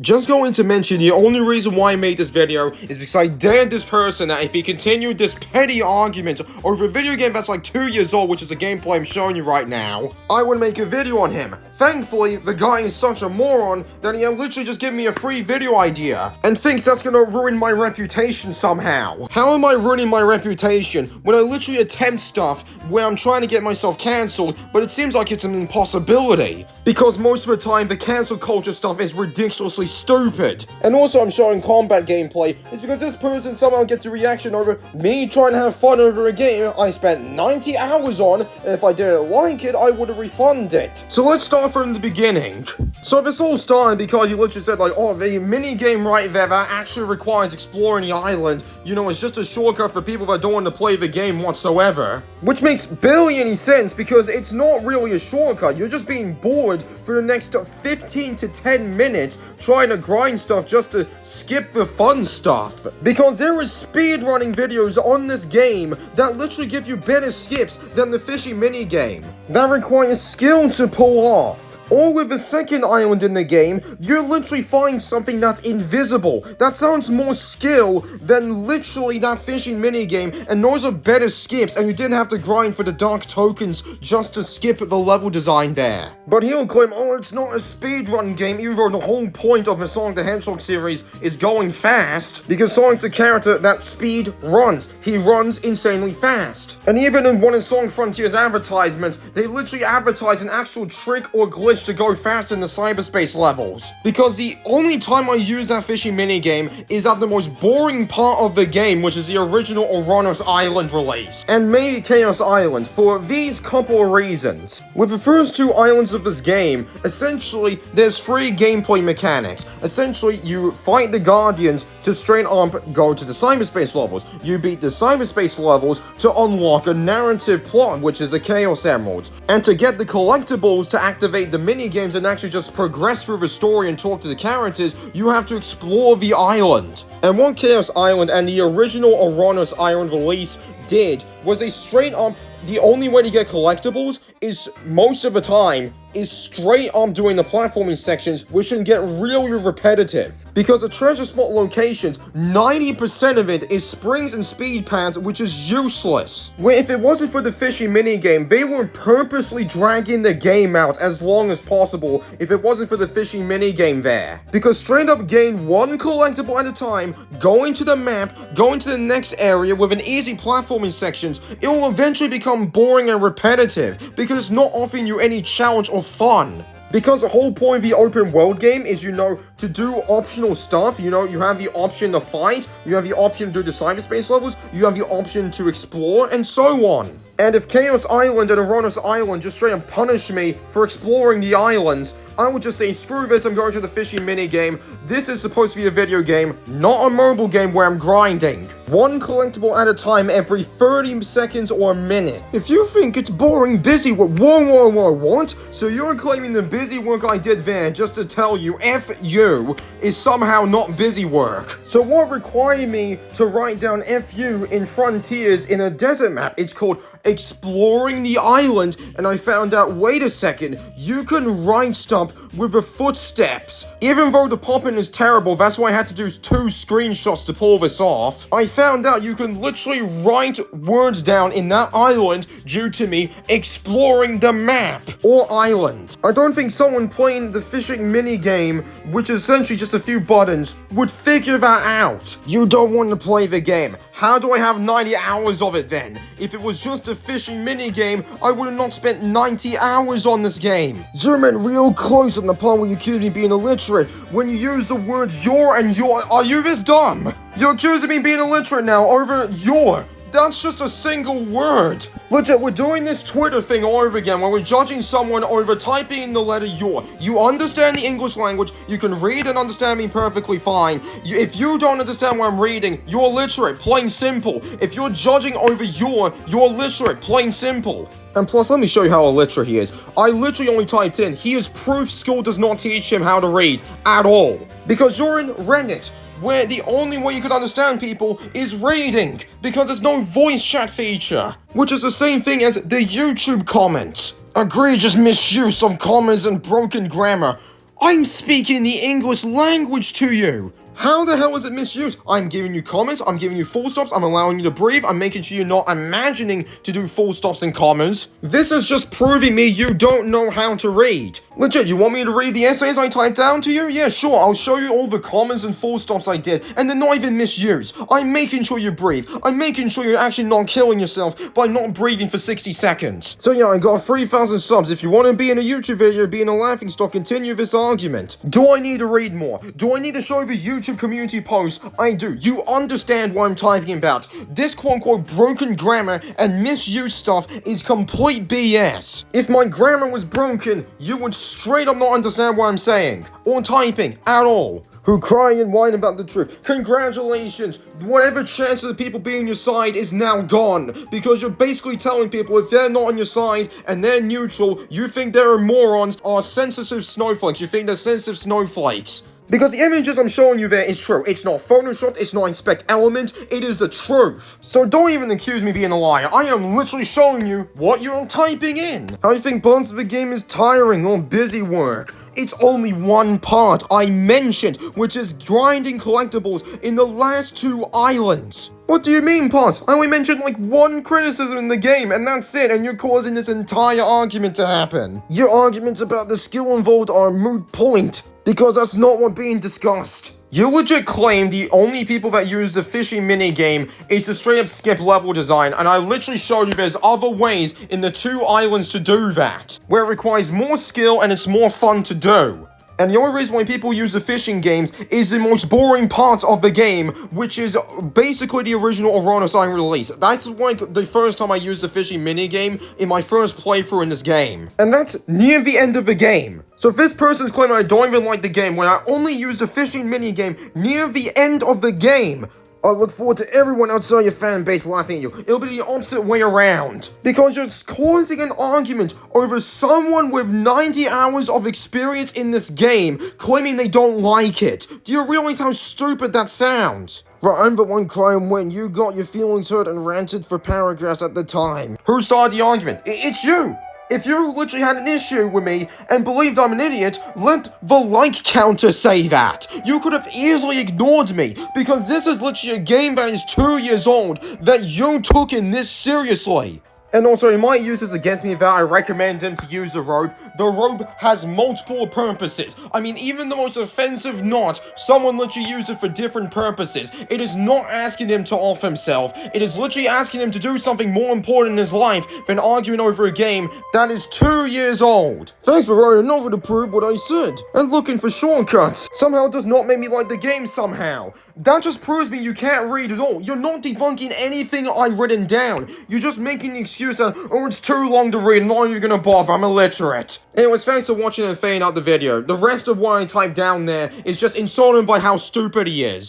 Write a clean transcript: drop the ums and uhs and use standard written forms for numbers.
Just going to mention the only reason why I made this video is because I dared this person that if he continued this petty argument over a video game that's like 2 years old, which is a gameplay I'm showing you right now, I would make a video on him. Thankfully, the guy is such a moron that he literally just gave me a free video idea and thinks that's gonna ruin my reputation somehow. How am I ruining my reputation when I literally attempt stuff where I'm trying to get myself cancelled, but it seems like it's an impossibility? Because most of the time, the cancel culture stuff is ridiculously stupid. And also I'm showing combat gameplay is because this person somehow gets a reaction over me trying to have fun over a game I spent 90 hours on, and if I didn't like it, I would have refunded it. So let's start from the beginning. So this all started because you literally said like, oh, the mini game right there that actually requires exploring the island, you know, it's just a shortcut for people that don't want to play the game whatsoever. Which makes barely any sense because it's not really a shortcut. You're just being bored for the next 15 to 10 minutes trying to grind stuff just to skip the fun stuff. Because there is speedrunning videos on this game that literally give you better skips than the fishy mini game. That requires skill to pull off. Or with the second island in the game, you're literally finding something that's invisible. That sounds more skill than literally that fishing minigame, and those are better skips, and you didn't have to grind for the dark tokens just to skip the level design there. But he'll claim, oh, it's not a speedrun game, even though the whole point of the Sonic the Hedgehog series is going fast, because Sonic's a character that speed runs. He runs insanely fast. And even in one of Sonic Frontier's advertisements, they literally advertise an actual trick or glitch to go fast in the cyberspace levels. Because the only time I use that fishing minigame is at the most boring part of the game, which is the original Oranos Island release. And maybe Chaos Island, for these couple of reasons. With the first two islands of this game, essentially, there's three gameplay mechanics. Essentially, you fight the Guardians to straight up go to the cyberspace levels. You beat the cyberspace levels to unlock a narrative plot, which is a Chaos Emerald. And to get the collectibles to activate the mini-games and actually just progress through the story and talk to the characters, you have to explore the island. And what Chaos Island and the original Oranos Island release did was they straight up, the only way to get collectibles is most of the time is straight up doing the platforming sections, which can get really repetitive. Because the treasure spot locations, 90% of it is springs and speed pads, which is useless. Where if it wasn't for the fishy minigame, they were purposely dragging the game out as long as possible if it wasn't for the fishy minigame there. Because straight up gain one collectible at a time, going to the map, going to the next area with an easy platforming sections, it will eventually become boring and repetitive because it's not offering you any challenge or fun. Because the whole point of the open world game is, you know, to do optional stuff. You know, you have the option to fight, you have the option to do the cyberspace levels, you have the option to explore, and so on. And if Chaos Island and Oranos Island just straight up punish me for exploring the islands, I would just say, screw this, I'm going to the fishing minigame. This is supposed to be a video game, not a mobile game where I'm grinding. One collectible at a time every 30 seconds or a minute. If you think it's boring busy work, what? So you're claiming the busy work I did there just to tell you F you is somehow not busy work. So what required me to write down F you in Frontiers in a desert map? It's called Exploring the Island, and I found out, wait a second, you can write stuff with the footsteps. Even though the pop-in is terrible, that's why I had to do 2 screenshots to pull this off. I found out you can literally write words down in that island due to me exploring the map or island. I don't think someone playing the fishing minigame, which is essentially just a few buttons, would figure that out. You don't want to play the game. How do I have 90 hours of it then? If it was just a fishing minigame, I would have not spent 90 hours on this game. Zoom in real close on the part where you accuse me being illiterate. When you use the words your and your, are you this dumb? You're accusing me being illiterate now over your. That's just a single word. Legit, we're doing this Twitter thing all over again where we're judging someone over typing in the letter your. You understand the English language, you can read and understand me perfectly fine. If you don't understand what I'm reading, you're illiterate, plain simple. If you're judging over you're illiterate, plain simple. And plus, let me show you how illiterate he is. I literally only typed in, he is proof school does not teach him how to read at all. Because you're in Reddit, where the only way you could understand people is reading, because there's no voice chat feature, which is the same thing as the YouTube comments. Egregious misuse of commas and broken grammar. I'm speaking the English language to you. How the hell is it misused? I'm giving you comments, I'm giving you full stops, I'm allowing you to breathe, I'm making sure you're not imagining to do full stops and commas. This is just proving me you don't know how to read. Legit, you want me to read the essays I typed down to you? Yeah, sure, I'll show you all the commas and full stops I did, and they're not even misused. I'm making sure you breathe. I'm making sure you're actually not killing yourself by not breathing for 60 seconds. So yeah, I got 3,000 subs. If you want to be in a YouTube video, be in a laughingstock, continue this argument. Do I need to read more? Do I need to show the YouTube community posts? I do. You understand what I'm typing about. This quote-unquote broken grammar and misused stuff is complete BS. If my grammar was broken, you would straight up not understand what I'm saying, or typing, at all. Who cry and whine about the truth. Congratulations! Whatever chance of the people being on your side is now gone, because you're basically telling people if they're not on your side and they're neutral, you think they're morons or sensitive snowflakes. You think they're sensitive snowflakes. Because the images I'm showing you there is true. It's not photoshopped, it's not inspect element, it is the truth. So don't even accuse me being a liar. I am literally showing you what you're typing in. I think parts of the game is tiring or busy work. It's only one part I mentioned, which is grinding collectibles in the last 2 islands. What do you mean, Pons? I only mentioned like one criticism in the game, and that's it, and you're causing this entire argument to happen. Your arguments about the skill involved are a moot point, because that's not what's being discussed. You legit claim the only people that use the fishing minigame is to straight up skip level design, and I literally showed you there's other ways in the 2 islands to do that, where it requires more skill and it's more fun to do. And the only reason why people use the fishing games is the most boring part of the game, which is basically the original Aurora Sign release. That's like the first time I used the fishing minigame in my first playthrough in this game. And that's near the end of the game. So if this person's claiming I don't even like the game when I only used the fishing minigame near the end of the game, I look forward to everyone outside your fan base laughing at you. It'll be the opposite way around. Because you're causing an argument over someone with 90 hours of experience in this game claiming they don't like it. Do you realize how stupid that sounds? Right, I'm the one crying when you got your feelings hurt and ranted for paragraphs at the time. Who started the argument? It's you! If you literally had an issue with me and believed I'm an idiot, let the like counter say that. You could have easily ignored me, because this is literally a game that is 2 years old that you took in this seriously. And also, he might use this against me that I recommend him to use the rope. The rope has multiple purposes. I mean, even the most offensive knot, someone literally used it for different purposes. It is not asking him to off himself. It is literally asking him to do something more important in his life than arguing over a game that is 2 years old. Thanks for writing a novel to prove what I said. And looking for shortcuts. Somehow does not make me like the game somehow. That just proves me you can't read at all. You're not debunking anything I've written down. You're just making the excuse that, oh, it's too long to read, I'm not even gonna bother, I'm illiterate. Anyways, thanks for watching and fading out the video. The rest of what I typed down there is just insulting by how stupid he is.